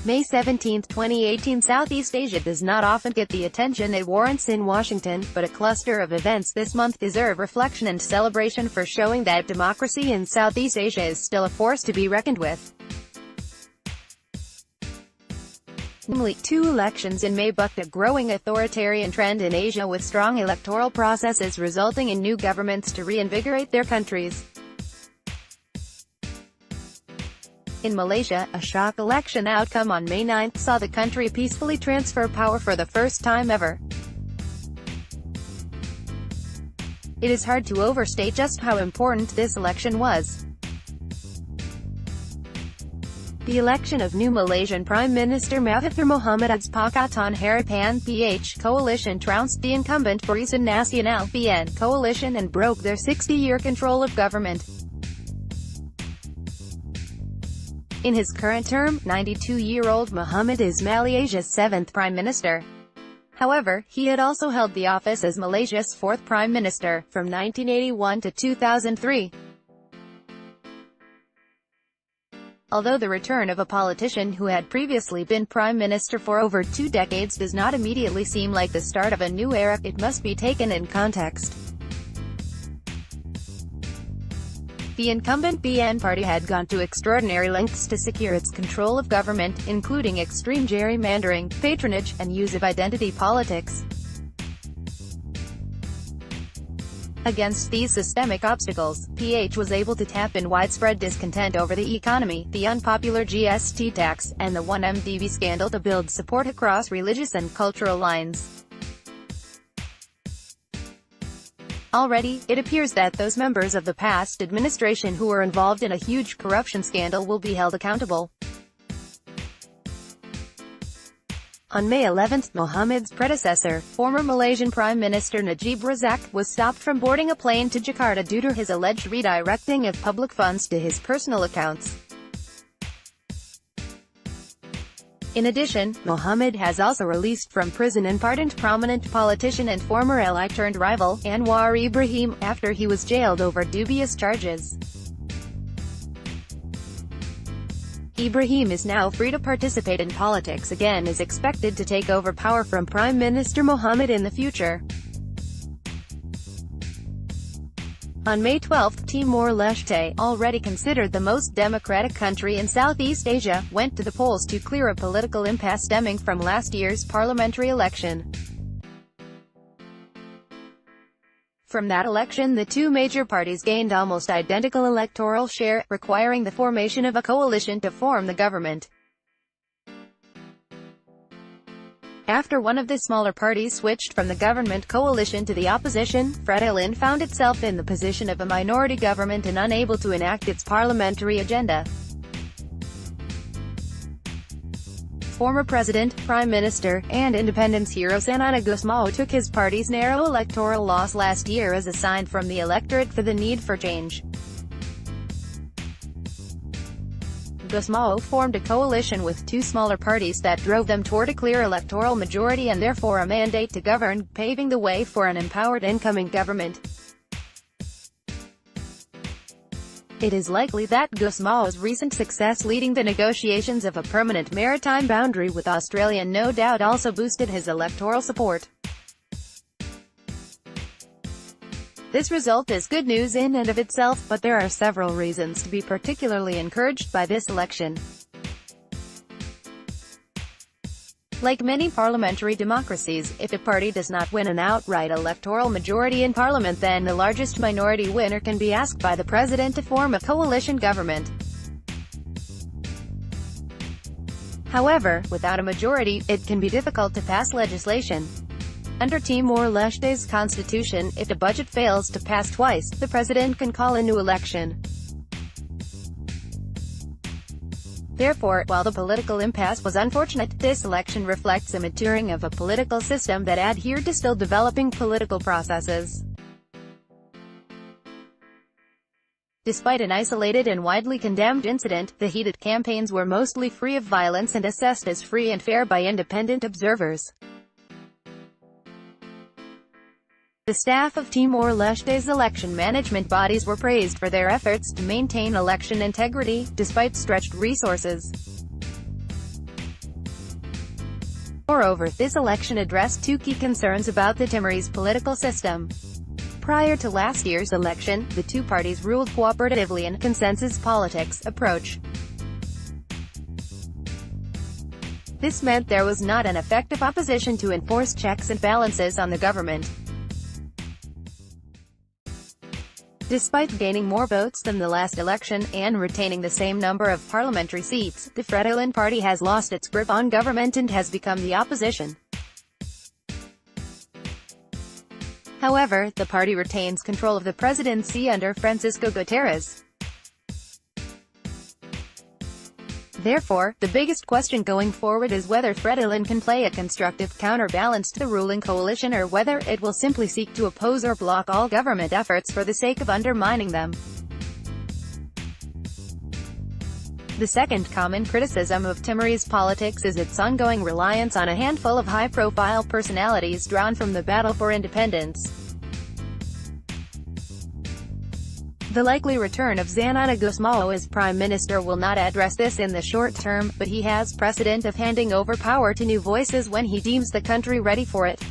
May 17, 2018. Southeast Asia does not often get the attention it warrants in Washington, but a cluster of events this month deserve reflection and celebration for showing that democracy in Southeast Asia is still a force to be reckoned with. Namely, 2 elections in May bucked a growing authoritarian trend in Asia, with strong electoral processes resulting in new governments to reinvigorate their countries. In Malaysia, a shock election outcome on May 9 saw the country peacefully transfer power for the first time ever. It is hard to overstate just how important this election was. The election of new Malaysian Prime Minister Mahathir Mohamad's Pakatan Harapan (PH) coalition trounced the incumbent Barisan Nasional (BN) coalition and broke their 60-year control of government. In his current term, 92-year-old Mohamad is Malaysia's 7th Prime Minister. However, he had also held the office as Malaysia's 4th Prime Minister, from 1981 to 2003. Although the return of a politician who had previously been Prime Minister for over 2 decades does not immediately seem like the start of a new era, it must be taken in context. The incumbent BN party had gone to extraordinary lengths to secure its control of government, including extreme gerrymandering, patronage, and use of identity politics. Against these systemic obstacles, PH was able to tap in widespread discontent over the economy, the unpopular GST tax, and the 1MDB scandal to build support across religious and cultural lines. Already, it appears that those members of the past administration who were involved in a huge corruption scandal will be held accountable. On May 11, Mohamad's predecessor, former Malaysian Prime Minister Najib Razak, was stopped from boarding a plane to Jakarta due to his alleged redirecting of public funds to his personal accounts. In addition, Mohamad has also released from prison and pardoned prominent politician and former ally-turned-rival, Anwar Ibrahim, after he was jailed over dubious charges. Ibrahim is now free to participate in politics again and is expected to take over power from Prime Minister Mohamad in the future. On May 12, Timor-Leste, already considered the most democratic country in Southeast Asia, went to the polls to clear a political impasse stemming from last year's parliamentary election. From that election, the 2 major parties gained almost identical electoral share, requiring the formation of a coalition to form the government. After one of the smaller parties switched from the government coalition to the opposition, Frelimo found itself in the position of a minority government and unable to enact its parliamentary agenda. Former President, Prime Minister, and independence hero Sanana Gusmao took his party's narrow electoral loss last year as a sign from the electorate for the need for change. Gusmao formed a coalition with 2 smaller parties that drove them toward a clear electoral majority and therefore a mandate to govern, paving the way for an empowered incoming government. It is likely that Gusmao's recent success leading the negotiations of a permanent maritime boundary with Australia no doubt also boosted his electoral support. This result is good news in and of itself, but there are several reasons to be particularly encouraged by this election. Like many parliamentary democracies, if a party does not win an outright electoral majority in parliament, then the largest minority winner can be asked by the president to form a coalition government. However, without a majority, it can be difficult to pass legislation. Under Timor-Leste's constitution, if the budget fails to pass twice, the president can call a new election. Therefore, while the political impasse was unfortunate, this election reflects a maturing of a political system that adhered to still developing political processes. Despite an isolated and widely condemned incident, the heated campaigns were mostly free of violence and assessed as free and fair by independent observers. The staff of Timor-Leste's election management bodies were praised for their efforts to maintain election integrity, despite stretched resources. Moreover, this election addressed two key concerns about the Timorese political system. Prior to last year's election, the two parties ruled cooperatively in consensus politics approach. This meant there was not an effective opposition to enforce checks and balances on the government. Despite gaining more votes than the last election, and retaining the same number of parliamentary seats, the Fredilan party has lost its grip on government and has become the opposition. However, the party retains control of the presidency under Francisco Guterres. Therefore, the biggest question going forward is whether Fredilan can play a constructive counterbalance to the ruling coalition, or whether it will simply seek to oppose or block all government efforts for the sake of undermining them. The second common criticism of Timorese politics is its ongoing reliance on a handful of high-profile personalities drawn from the battle for independence. The likely return of Xanana Gusmao as Prime Minister will not address this in the short term, but he has precedent of handing over power to new voices when he deems the country ready for it.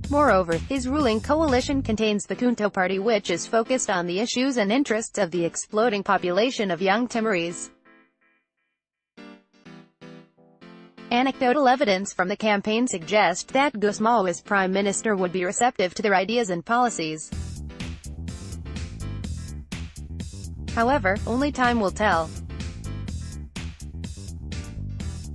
Moreover, his ruling coalition contains the Junto Party, which is focused on the issues and interests of the exploding population of young Timorese. Anecdotal evidence from the campaign suggests that Gusmao as Prime Minister would be receptive to their ideas and policies. However, only time will tell.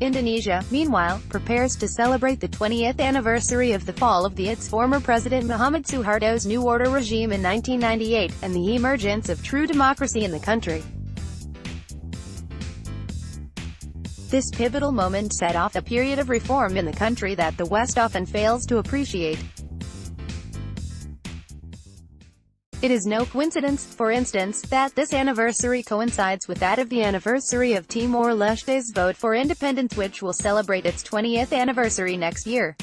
Indonesia, meanwhile, prepares to celebrate the 20th anniversary of the fall of its former President Muhammad Suharto's New Order regime in 1998, and the emergence of true democracy in the country. This pivotal moment set off a period of reform in the country that the West often fails to appreciate. It is no coincidence, for instance, that this anniversary coincides with that of the anniversary of Timor-Leste's vote for independence, which will celebrate its 20th anniversary next year.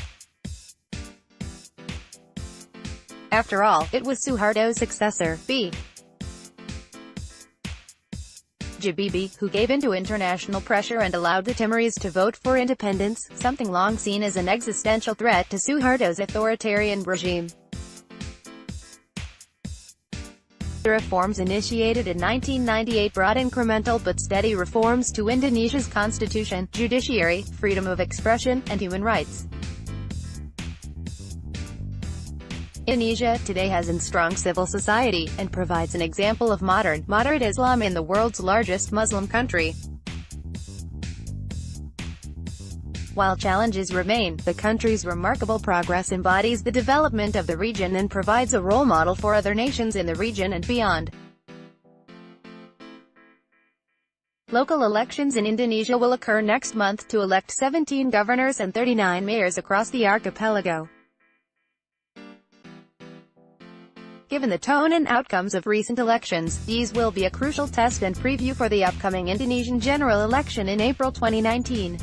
After all, it was Suharto's successor, B. J. Habibie, who gave in to international pressure and allowed the Timorese to vote for independence, something long seen as an existential threat to Suharto's authoritarian regime. The reforms initiated in 1998 brought incremental but steady reforms to Indonesia's constitution, judiciary, freedom of expression, and human rights. Indonesia today has a strong civil society, and provides an example of modern, moderate Islam in the world's largest Muslim country. While challenges remain, the country's remarkable progress embodies the development of the region and provides a role model for other nations in the region and beyond. Local elections in Indonesia will occur next month to elect 17 governors and 39 mayors across the archipelago. Given the tone and outcomes of recent elections, these will be a crucial test and preview for the upcoming Indonesian general election in April 2019.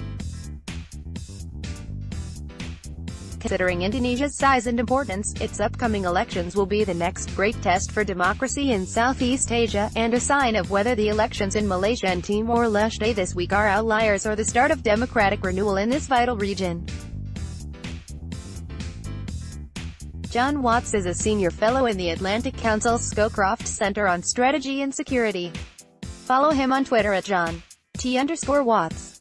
Considering Indonesia's size and importance, its upcoming elections will be the next great test for democracy in Southeast Asia, and a sign of whether the elections in Malaysia and Timor-Leste this week are outliers or the start of democratic renewal in this vital region. John Watts is a senior fellow in the Atlantic Council's Scowcroft Center on Strategy and Security. Follow him on Twitter at John T_Watts.